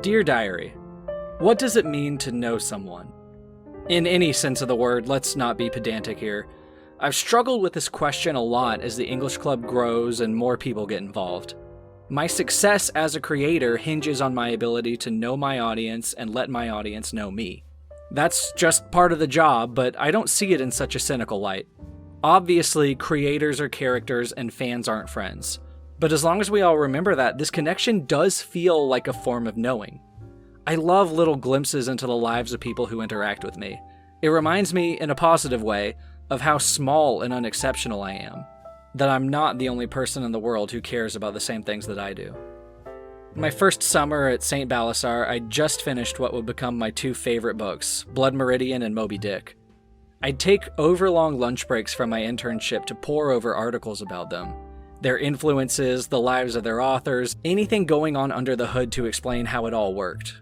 Dear Diary, what does it mean to know someone? In any sense of the word, let's not be pedantic here. I've struggled with this question a lot as the English Club grows and more people get involved. My success as a creator hinges on my ability to know my audience and let my audience know me. That's just part of the job, but I don't see it in such a cynical light. Obviously, creators are characters and fans aren't friends. But as long as we all remember that, this connection does feel like a form of knowing. I love little glimpses into the lives of people who interact with me. It reminds me, in a positive way, of how small and unexceptional I am. That I'm not the only person in the world who cares about the same things that I do. My first summer at St. Balasar, I just finished what would become my two favorite books, Blood Meridian and Moby Dick. I'd take overlong lunch breaks from my internship to pore over articles about them. Their influences, the lives of their authors, anything going on under the hood to explain how it all worked.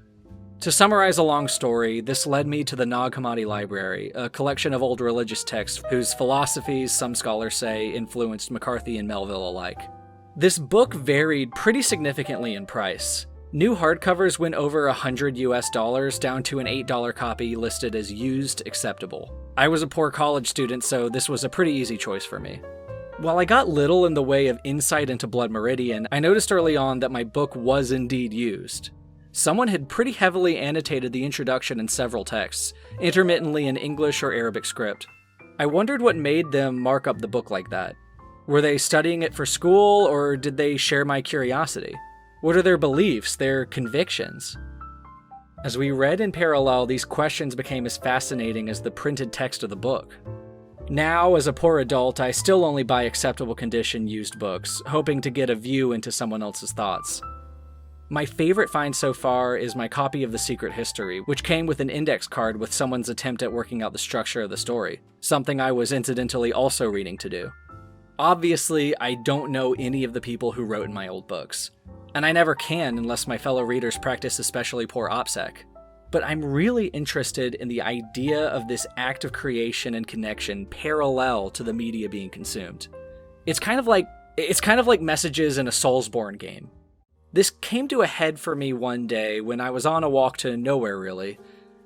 To summarize a long story, this led me to the Nag Hammadi Library, a collection of old religious texts whose philosophies, some scholars say, influenced McCarthy and Melville alike. This book varied pretty significantly in price. New hardcovers went over $100 down to an $8 copy listed as used acceptable. I was a poor college student, so this was a pretty easy choice for me. While I got little in the way of insight into Blood Meridian, I noticed early on that my book was indeed used. Someone had pretty heavily annotated the introduction in several texts, intermittently in English or Arabic script. I wondered what made them mark up the book like that. Were they studying it for school, or did they share my curiosity? What are their beliefs, their convictions? As we read in parallel, these questions became as fascinating as the printed text of the book. Now, as a poor adult, I still only buy acceptable condition used books, hoping to get a view into someone else's thoughts. My favorite find so far is my copy of The Secret History, which came with an index card with someone's attempt at working out the structure of the story, something I was incidentally also reading to do. Obviously, I don't know any of the people who wrote in my old books, and I never can unless my fellow readers practice especially poor OPSEC. But I'm really interested in the idea of this act of creation and connection parallel to the media being consumed. It's kind of like messages in a Soulsborne game. This came to a head for me one day when I was on a walk to nowhere, really.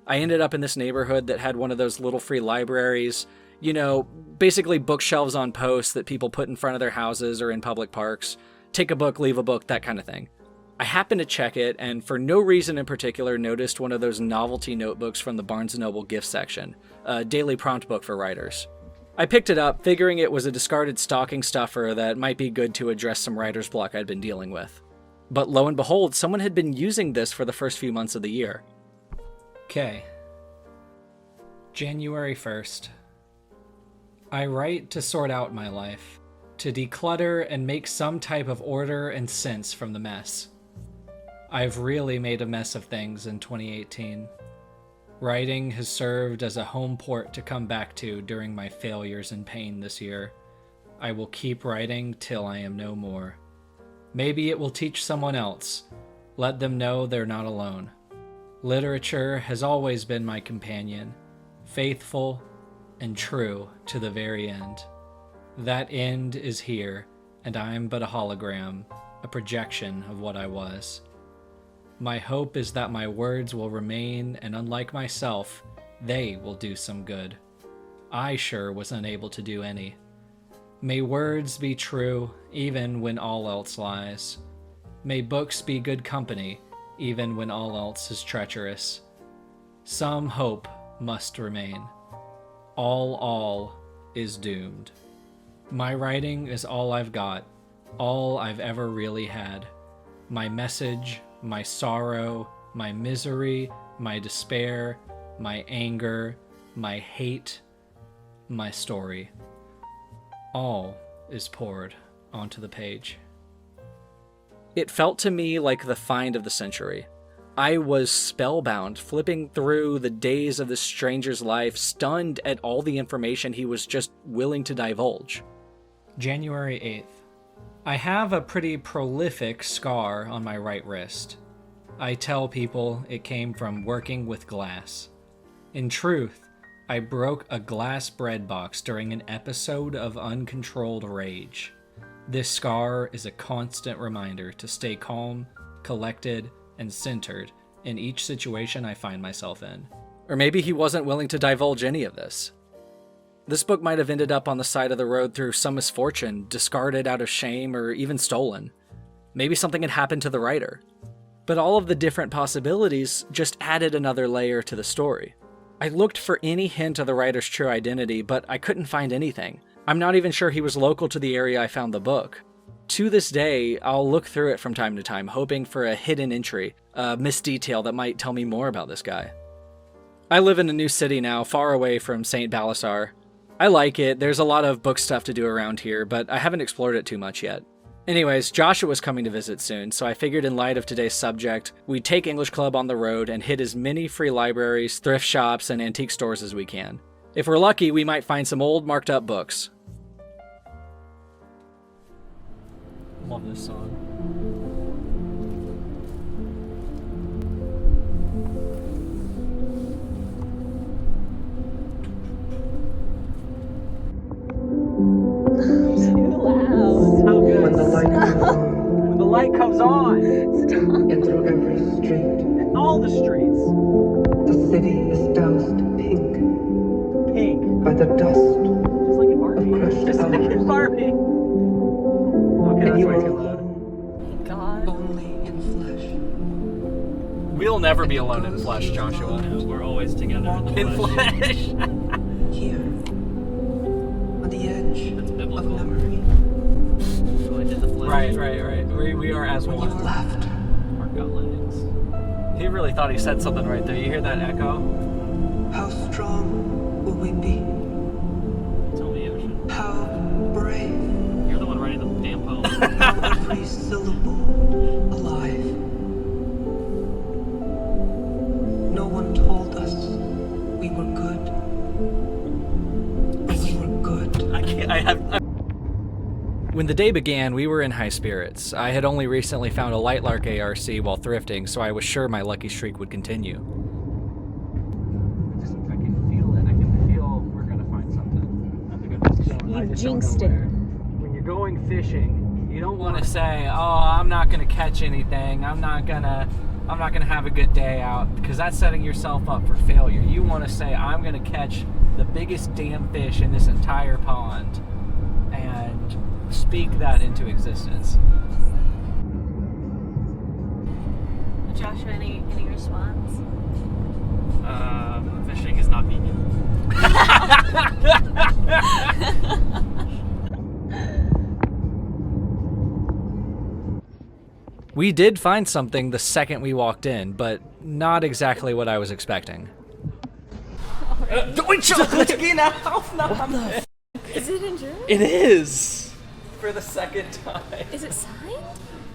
I ended up in this neighborhood that had one of those little free libraries, basically bookshelves on posts that people put in front of their houses or in public parks. Take a book, leave a book, that kind of thing. I happened to check it, and for no reason in particular noticed one of those novelty notebooks from the Barnes & Noble gift section, a daily prompt book for writers. I picked it up, figuring it was a discarded stocking stuffer that might be good to address some writer's block I'd been dealing with. But lo and behold, someone had been using this for the first few months of the year. Okay. January 1st. I write to sort out my life, to declutter and make some type of order and sense from the mess. I've really made a mess of things in 2018. Writing has served as a home port to come back to during my failures and pain this year. I will keep writing till I am no more. Maybe it will teach someone else. Let them know they're not alone. Literature has always been my companion, faithful and true to the very end. That end is here, and I'm but a hologram, a projection of what I was. My hope is that my words will remain, and unlike myself, they will do some good. I sure was unable to do any. May words be true, even when all else lies. May books be good company, even when all else is treacherous. Some hope must remain. All is doomed. My writing is all I've got, all I've ever really had. My message, my sorrow, my misery, my despair, my anger, my hate, my story. All is poured onto the page. It felt to me like the find of the century. I was spellbound, flipping through the days of this stranger's life, stunned at all the information he was just willing to divulge. January 8th. I have a pretty prolific scar on my right wrist. I tell people it came from working with glass. In truth, I broke a glass bread box during an episode of uncontrolled rage. This scar is a constant reminder to stay calm, collected, and centered in each situation I find myself in. Or maybe he wasn't willing to divulge any of this. This book might have ended up on the side of the road through some misfortune, discarded out of shame, or even stolen. Maybe something had happened to the writer. But all of the different possibilities just added another layer to the story. I looked for any hint of the writer's true identity, but I couldn't find anything. I'm not even sure he was local to the area I found the book. To this day, I'll look through it from time to time, hoping for a hidden entry, a missed detail that might tell me more about this guy. I live in a new city now, far away from St. Balasar. I like it, there's a lot of book stuff to do around here, but I haven't explored it too much yet. Anyways, Joshua was coming to visit soon, so I figured in light of today's subject, we'd take English Club on the road and hit as many free libraries, thrift shops, and antique stores as we can. If we're lucky, we might find some old, marked up books. Love this song. So good. When the light comes on, When the light comes on, and through every street, and all the streets, the city is doused pink pink, by the dust just like in Barbie. of crushed Just like in hours. Barbie. Okay, And that's you way are too loud. alone, God. only in flesh. We'll never be alone in flesh, Joshua. No, we're always together In flesh. Here, on the edge That's of biblical. memory, Going in the flesh. Right. We are as when you one. laughed, Mark out landings. He really thought he said something right there. You hear that echo? how strong will we be? Tell me, Ocean. How brave, You're the one writing the damn poem. how every syllable alive. No one told us we were good. We were good. When the day began, we were in high spirits. I had only recently found a Lightlark ARC while thrifting, so I was sure my lucky streak would continue. I can feel it. I can feel we're gonna find something. You jinxed it. When you're going fishing, you don't want to say, "Oh, I'm not gonna catch anything. I'm not gonna have a good day out," because that's setting yourself up for failure. You want to say, "I'm gonna catch the biggest damn fish in this entire pond," and speak that into existence. Joshua, any response? Fishing is not vegan. We did find something the second we walked in, but not exactly what I was expecting. Is it in German? It is! For the second time. Is it signed?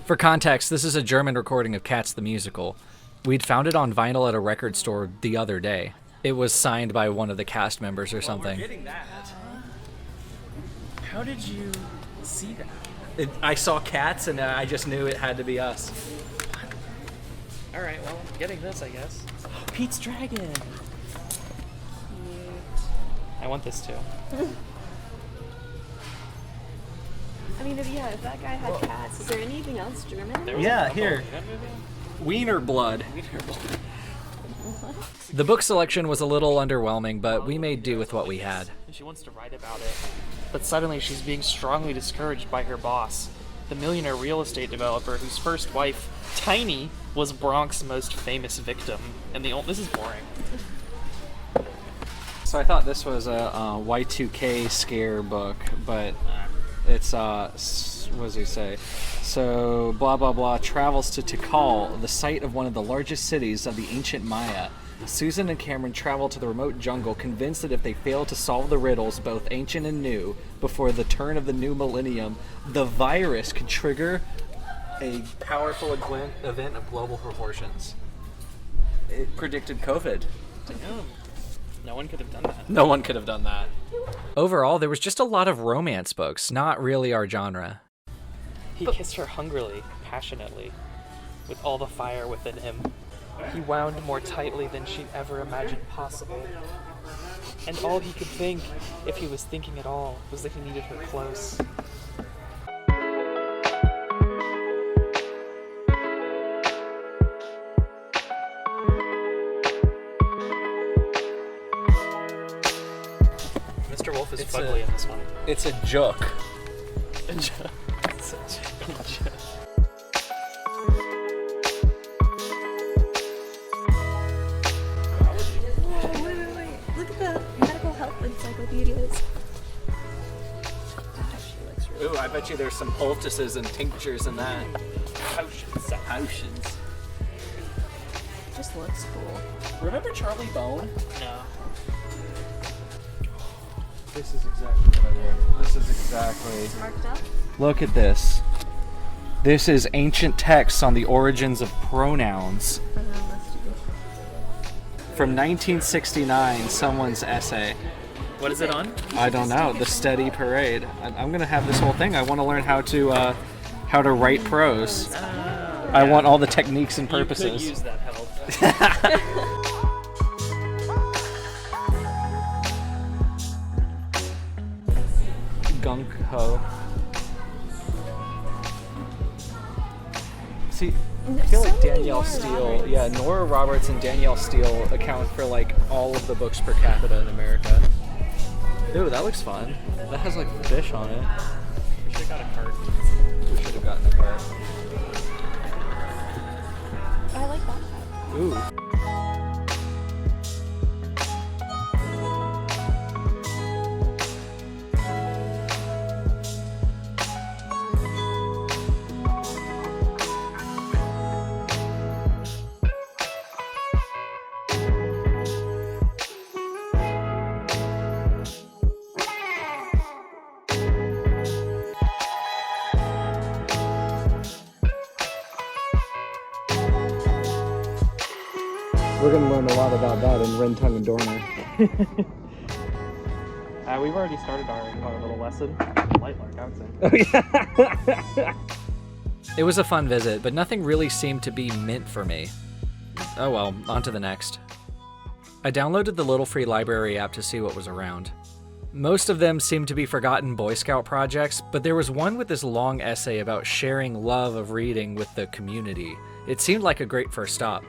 For context, this is a German recording of Cats the Musical. We'd found it on vinyl at a record store the other day. It was signed by one of the cast members or something. We're getting that. How did you see that? I saw Cats and I just knew it had to be us. All right, well, I'm getting this, I guess. Pete's Dragon. I want this too. I mean, if that guy had cats, is there anything else German? There was Yeah, a couple. here. That movie? Wiener Blood. Wiener Blood. The book selection was a little underwhelming, but we made do with what we had. She wants to write about it, but suddenly she's being strongly discouraged by her boss, the millionaire real estate developer whose first wife, Tiny, was Bronx's most famous victim. And this is boring. So I thought this was a Y2K scare book, but it's, what does he say? So, blah, blah, blah, travels to Tikal, the site of one of the largest cities of the ancient Maya. Susan and Cameron travel to the remote jungle, convinced that if they fail to solve the riddles, both ancient and new, before the turn of the new millennium, the virus could trigger a powerful event of global proportions. It predicted COVID. Damn. No one could have done that. No one could have done that. Overall, there was just a lot of romance books, not really our genre. He kissed her hungrily, passionately, with all the fire within him. He wound more tightly than she'd ever imagined possible. And all he could think, if he was thinking at all, was that he needed her close. Mr. Wolf is It's fugly a- in this one. It's a joke. Wait. Look at the medical health encyclopedias. She looks really Ooh, I bet you there's some poultices and tinctures in that. Potions. just looks cool. Remember Charlie Bone? No. This is exactly what I want. This is exactly. It's marked up. Look at this. This is ancient texts on the origins of pronouns. From 1969, someone's essay. What is it on? I don't know. The Steady Parade. I'm gonna have this whole thing. I want to learn how to write prose. I want all the techniques and You could purposes. use that help. Gunk ho. See, I feel like Danielle Steele, yeah, Nora Roberts and Danielle Steele account for like all of the books per capita in America. Ooh, that looks fun. That has like fish on it. We should have got a cart. We should have gotten a cart. I like that. Ooh. We're gonna learn a lot about that in Ren, Tongue, and Dormer. We've already started our little lesson. Light lark, I would say. Oh yeah. It was a fun visit, but nothing really seemed to be meant for me. Oh well, on to the next. I downloaded the Little Free Library app to see what was around. Most of them seemed to be forgotten Boy Scout projects, but there was one with this long essay about sharing love of reading with the community. It seemed like a great first stop.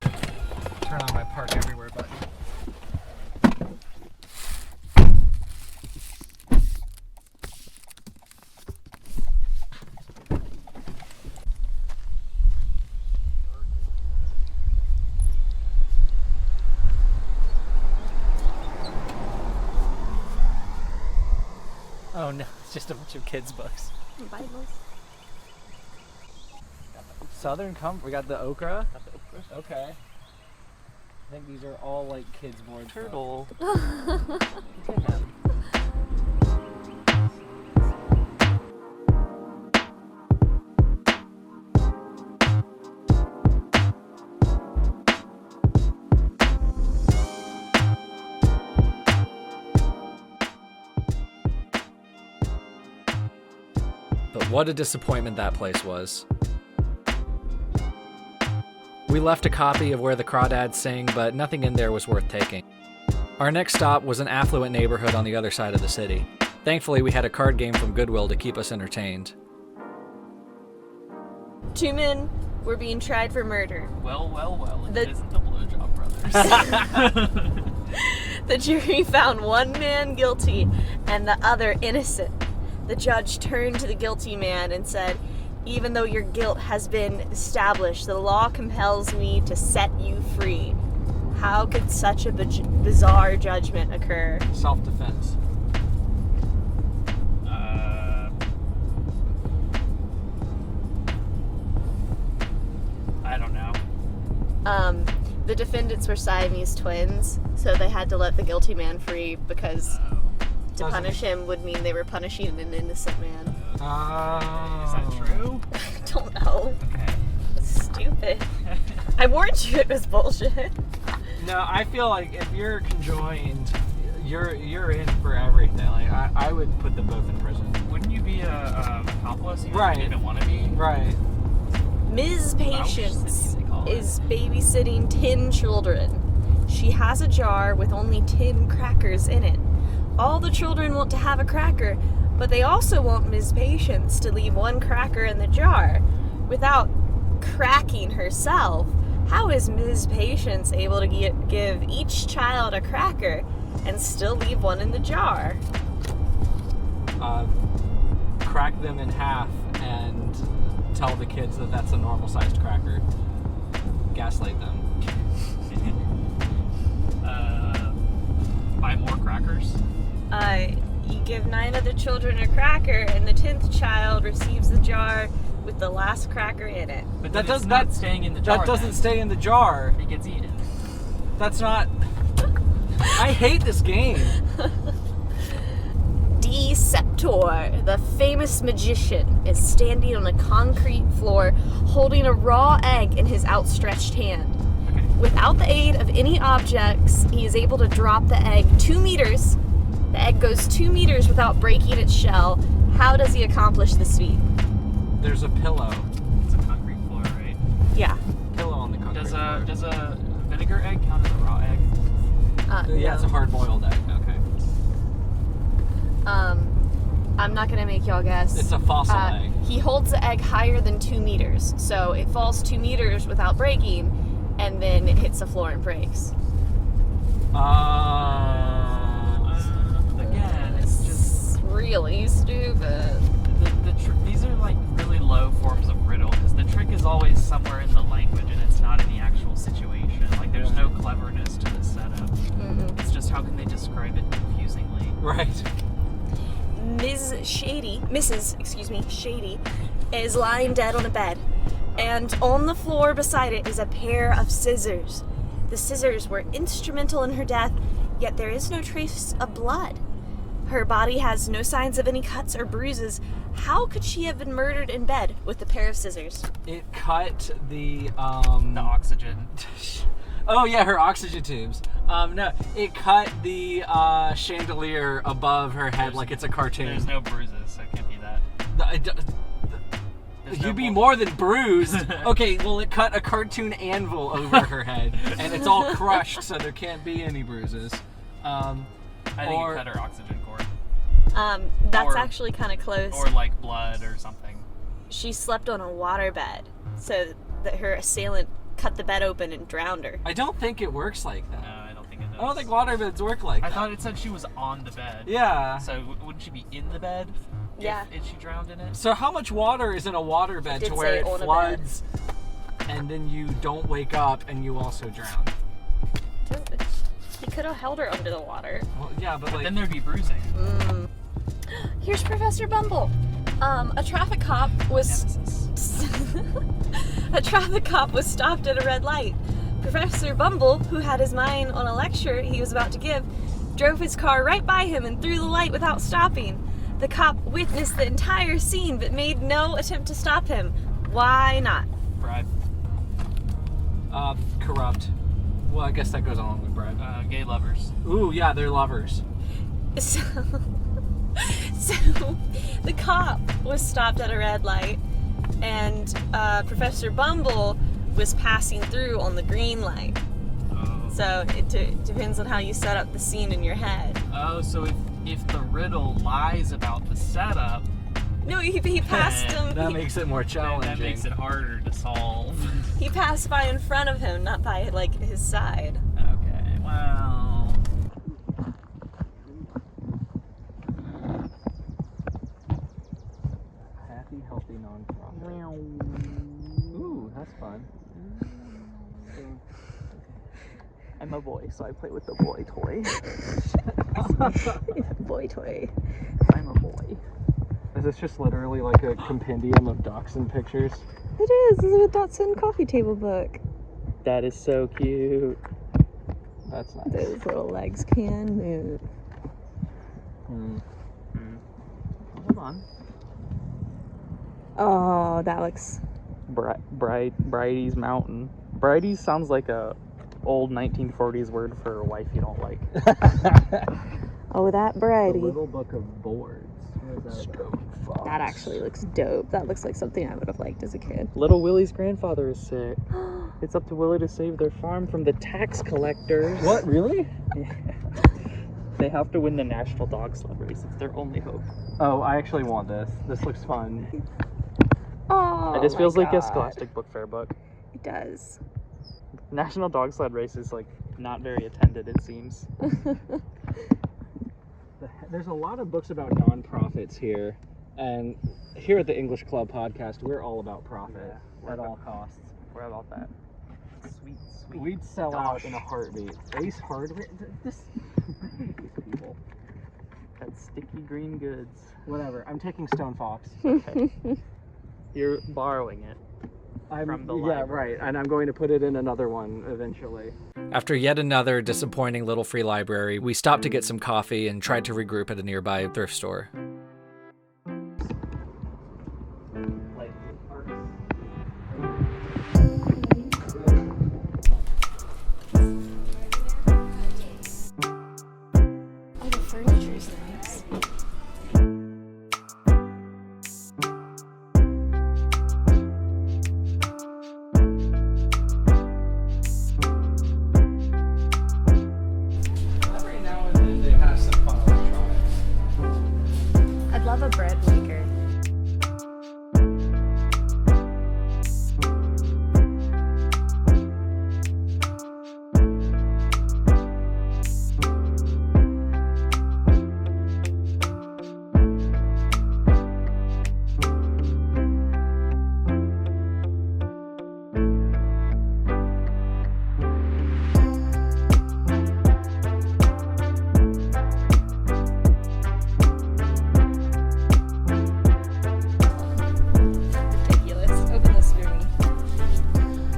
Turn on my park everywhere button. Oh no, it's just a bunch of kids' books. Bibles. Southern Comfort, we got the okra. Okay. I think these are all like kids' board. Turtle. Look at him. But what a disappointment that place was. We left a copy of Where the Crawdads Sing, but nothing in there was worth taking. Our next stop was an affluent neighborhood on the other side of the city. Thankfully, we had a card game from Goodwill to keep us entertained. 2 men were being tried for murder. Well, The- it isn't the Blowjob Brothers. The jury found one man guilty and the other innocent. The judge turned to the guilty man and said, "Even though your guilt has been established, the law compels me to set you free." How could such a bizarre judgment occur? Self-defense. I don't know. The defendants were Siamese twins, so they had to let the guilty man free because to punish him would mean they were punishing an innocent man. Oh. Is that true? I don't know. Okay. It's stupid. I warned you it was bullshit. No, I feel like if you're conjoined, you're in for everything. Like I would put them both in prison. Wouldn't you be a accomplice even Right. if you didn't want to be? Right. Ms. Patience they call it. is babysitting 10 children. She has a jar with only 10 crackers in it. All the children want to have a cracker, but they also want Ms. Patience to leave one cracker in the jar without cracking herself. How is Ms. Patience able to give each child a cracker and still leave one in the jar? Crack them in half and tell the kids that that's a normal-sized cracker. Gaslight them. Buy more crackers? You give 9 other children a cracker, and the 10th child receives the jar with the last cracker in it. But that does not staying in the jar. That doesn't stay in the jar. It gets eaten. That's not... I hate this game. Deceptor, the famous magician, is standing on a concrete floor holding a raw egg in his outstretched hand. Okay. Without the aid of any objects, he is able to drop the egg 2 meters. The egg goes 2 meters without breaking its shell. How does he accomplish this feat? There's a pillow. It's a concrete floor, right? Yeah. Pillow on the concrete floor. Does a vinegar egg count as a raw egg? Yeah, it's a hard-boiled egg. Okay. I'm not gonna make y'all guess. It's a fossil egg. He holds the egg higher than 2 meters, so it falls 2 meters without breaking, and then it hits the floor and breaks. Again, it's just really stupid. these are like really low forms of riddle because the trick is always somewhere in the language and it's not in the actual situation. Like there's no cleverness to the setup. It's just how can they describe it confusingly? Right. Mrs. Shady is lying dead on a bed, and on the floor beside it is a pair of scissors. The scissors were instrumental in her death, yet there is no trace of blood. Her body has no signs of any cuts or bruises. How could she have been murdered in bed with a pair of scissors? It cut the The oxygen. Oh yeah, her oxygen tubes. No, it cut the chandelier above her head like it's a cartoon. There's no bruises, so it can't be that. You'd be more than bruised. Okay, well it cut a cartoon anvil over her head, and it's all crushed, so there can't be any bruises. I think it cut her oxygen cord. That's actually kind of close. Or like blood or something. She slept on a waterbed, so that her assailant cut the bed open and drowned her. I don't think it works like that. No, I don't think it does. I don't think waterbeds work like that. I thought it said she was on the bed. Yeah. So wouldn't she be in the bed? Yeah. If she drowned in it? So how much water is in a waterbed to where it floods and then you don't wake up and you also drown? He could have held her under the water. Well, yeah, but like... Then there'd be bruising. Here's Professor Bumble. A traffic cop was... A traffic cop was stopped at a red light. Professor Bumble, who had his mind on a lecture he was about to give, drove his car right by him and through the light without stopping. The cop witnessed the entire scene but made no attempt to stop him. Why not? Bribe. Corrupt. Well, I guess that goes along with bribe. Gay lovers. Ooh, yeah, they're lovers. So the cop was stopped at a red light, and Professor Bumble was passing through on the green light. Oh. So it depends on how you set up the scene in your head. Oh, so if the riddle lies about the setup... No, he passed him. That makes it more challenging. That makes it harder to solve. He passed by in front of him, not by like his side. Okay, well... Happy, healthy, non-profit. Ooh, that's fun. I'm a boy, so I play with the boy toy. Boy toy. I'm a boy. Is this just literally like a compendium of dachshund pictures? It is. This is a Dotson coffee table book. That is so cute. That's nice. Those little legs can move. Hold on. Oh, that looks... Bridie's Mountain. Bridie's sounds like a old 1940s word for a wife you don't like. Oh, that Brady. The Little Book of Boards. That actually looks dope. That looks like something I would have liked as a kid. Little Willie's grandfather is sick. It's up to Willie to save their farm from the tax collectors. What, really? Yeah. They have to win the National Dog Sled Race. It's their only hope. Oh, I actually want this. This looks fun. Oh, It just feels like a Scholastic Book Fair book. It does. National Dog Sled Race is, like, not very attended, it seems. There's a lot of books about nonprofits here, and here at the English Club podcast, we're all about profit at all costs. We're about that. Sweet. We'd sell out in a heartbeat. Ace Hardware, this people. That sticky green goods. Whatever. I'm taking Stone Fox. Okay. You're borrowing it. From the yeah, library. right. And I'm going to put it in another one eventually. After yet another disappointing little free library, we stopped to get some coffee and tried to regroup at a nearby thrift store. Oh, the furniture's nice. Every now and then they have some fun electronics. I'd love a bread maker. Ridiculous. Open this for me.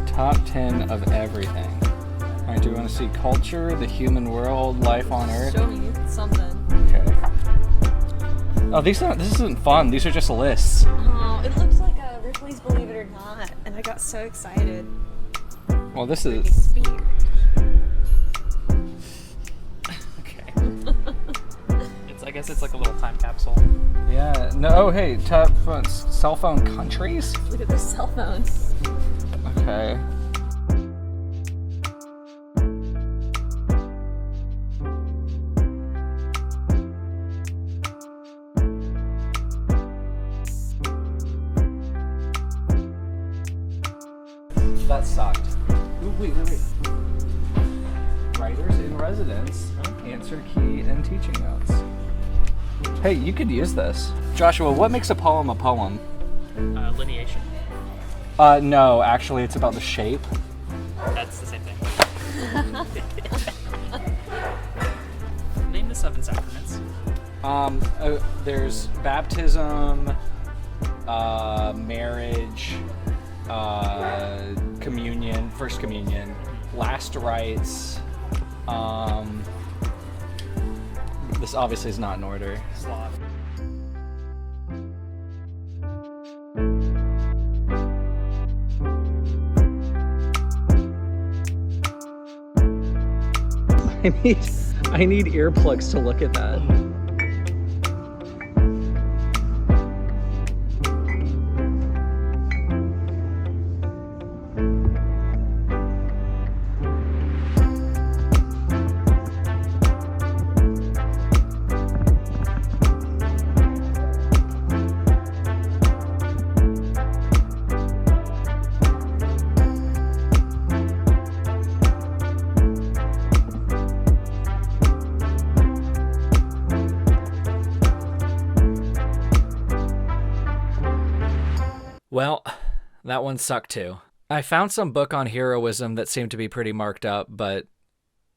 Top 10 of everything. All right, do you want to see culture, the human world, life on Earth? Show me something. Okay. Oh, this isn't fun. These are just lists. Oh, it looks like a Ripley's Believe It or Not, and I got so excited. Well, this Britney is... Spears. Okay. I guess it's like a little time capsule. Yeah. No, oh, hey, top cell phone countries? Look at this cell phone. Okay. That sucked. Ooh, wait. Writers in residence, answer key, and teaching notes. Hey, you could use this. Joshua, what makes a poem a poem? Lineation. No, actually, it's about the shape. That's the same thing. Name the 7 sacraments. There's baptism, marriage, communion, first communion, last rites. This obviously is not in order. Sloth. I need earplugs to look at that. Well, that one sucked too. I found some book on heroism that seemed to be pretty marked up, but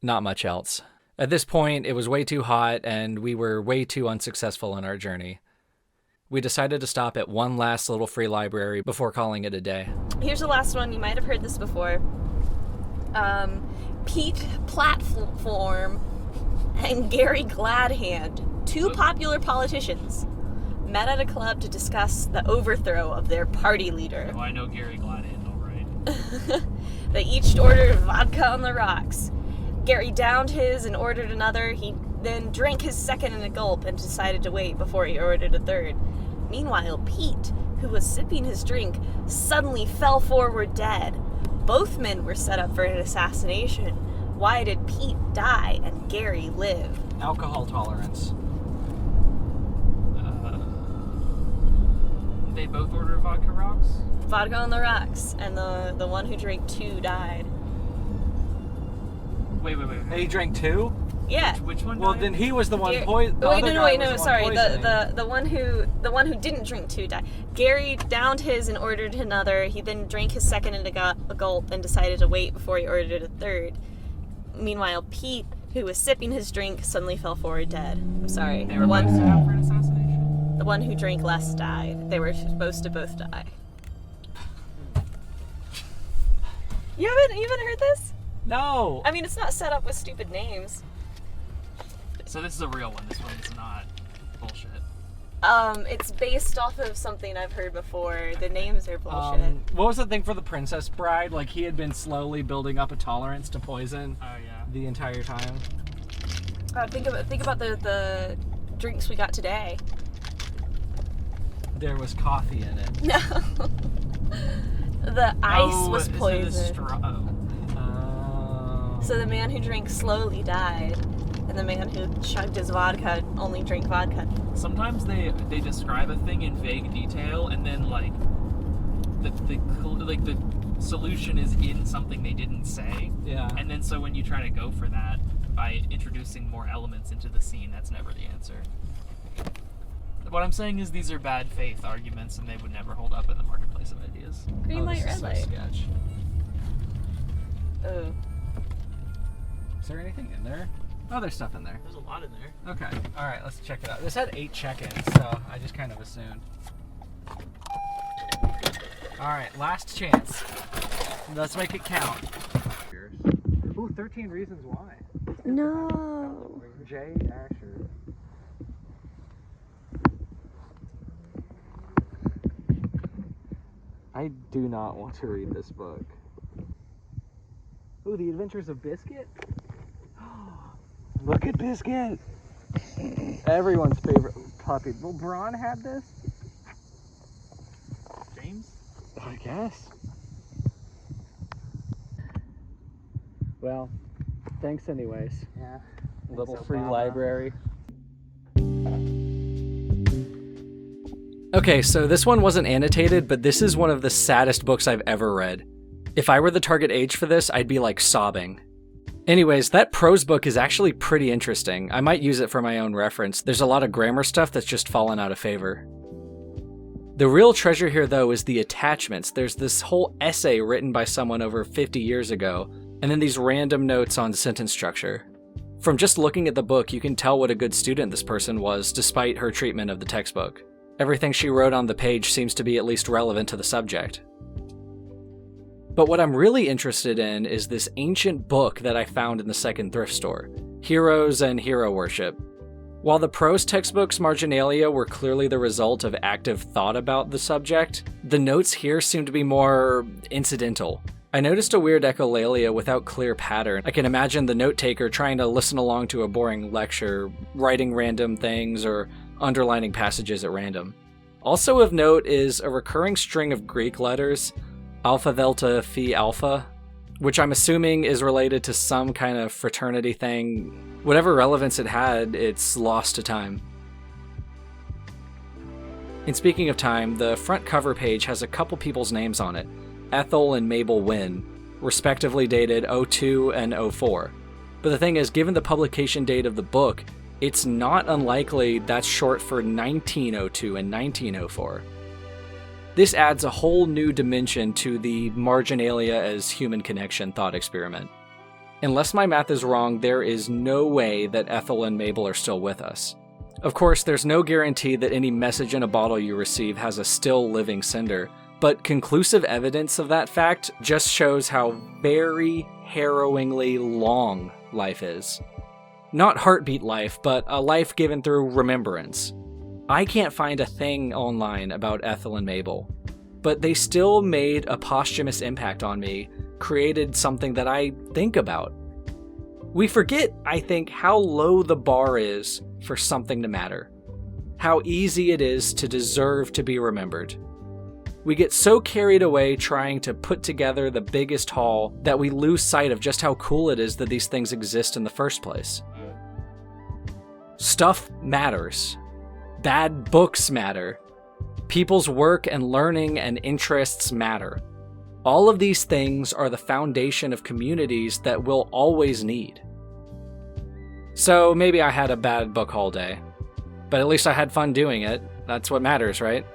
not much else. At this point, it was way too hot, and we were way too unsuccessful in our journey. We decided to stop at one last little free library before calling it a day. Here's the last one. You might have heard this before. Pete Platform and Gary Gladhand, two popular politicians, met at a club to discuss the overthrow of their party leader. Oh, I know Gary Gladhand, all right. They each ordered vodka on the rocks. Gary downed his and ordered another. He then drank his second in a gulp and decided to wait before he ordered a third. Meanwhile, Pete, who was sipping his drink, suddenly fell forward dead. Both men were set up for an assassination. Why did Pete die and Gary live? Alcohol tolerance. They both ordered vodka rocks? Vodka on the rocks, and the one who drank 2 died. Wait. And he drank 2? Yeah. Which one? Well, then he was the one poisoned. Sorry. The one who didn't drink 2 died. Gary downed his and ordered another. He then drank his second and a gulp and decided to wait before he ordered a third. Meanwhile, Pete, who was sipping his drink, suddenly fell forward dead. I'm sorry. They were both set up for an assassination? The one who drank less died. They were supposed to both die. You haven't heard this? No. I mean, it's not set up with stupid names. So this is a real one. This one's not bullshit. It's based off of something I've heard before. The names are bullshit. What was the thing for the Princess Bride? Like, he had been slowly building up a tolerance to poison the entire time. Think about the drinks we got today. There was coffee in it. No. The ice was poisoned. So the man who drank slowly died, and the man who chugged his vodka only drank vodka. Sometimes they describe a thing in vague detail, and then like the solution is in something they didn't say. Yeah. And then so when you try to go for that by introducing more elements into the scene, that's never the answer. What I'm saying is these are bad faith arguments, and they would never hold up in the marketplace of ideas. Green light, red light. Sketch. Oh. Is there anything in there? Oh, there's stuff in there. There's a lot in there. Okay. All right, let's check it out. This had 8 check-ins, so I just kind of assumed. All right, last chance. Let's make it count. Ooh, 13 Reasons Why. No. Jay Asher. I do not want to read this book. Ooh, The Adventures of Biscuit? Look at Biscuit! Everyone's favorite puppy. Well, Braun had this? James? I guess. Well, thanks anyways. Yeah. Little free library. Okay, so this one wasn't annotated, but this is one of the saddest books I've ever read. If I were the target age for this, I'd be like sobbing. Anyways, that prose book is actually pretty interesting. I might use it for my own reference. There's a lot of grammar stuff that's just fallen out of favor. The real treasure here, though, is the attachments. There's this whole essay written by someone over 50 years ago, and then these random notes on sentence structure. From just looking at the book, you can tell what a good student this person was, despite her treatment of the textbook. Everything she wrote on the page seems to be at least relevant to the subject. But what I'm really interested in is this ancient book that I found in the second thrift store, Heroes and Hero Worship. While the prose textbook's marginalia were clearly the result of active thought about the subject, the notes here seem to be more incidental. I noticed a weird echolalia without clear pattern. I can imagine the note-taker trying to listen along to a boring lecture, writing random things, or underlining passages at random. Also of note is a recurring string of Greek letters, Alpha Delta Phi Alpha, which I'm assuming is related to some kind of fraternity thing. Whatever relevance it had, it's lost to time. And speaking of time, the front cover page has a couple people's names on it, Ethel and Mabel Wynne, respectively dated 02 and 04. But the thing is, given the publication date of the book, it's not unlikely that's short for 1902 and 1904. This adds a whole new dimension to the marginalia as human connection thought experiment. Unless my math is wrong, there is no way that Ethel and Mabel are still with us. Of course, there's no guarantee that any message in a bottle you receive has a still living sender, but conclusive evidence of that fact just shows how very harrowingly long life is. Not heartbeat life, but a life given through remembrance. I can't find a thing online about Ethel and Mabel, but they still made a posthumous impact on me, created something that I think about. We forget, I think, how low the bar is for something to matter, how easy it is to deserve to be remembered. We get so carried away trying to put together the biggest haul that we lose sight of just how cool it is that these things exist in the first place. Stuff matters. Bad books matter. People's work and learning and interests matter. All of these things are the foundation of communities that we'll always need. So maybe I had a bad book haul day, but at least I had fun doing it. That's what matters, right?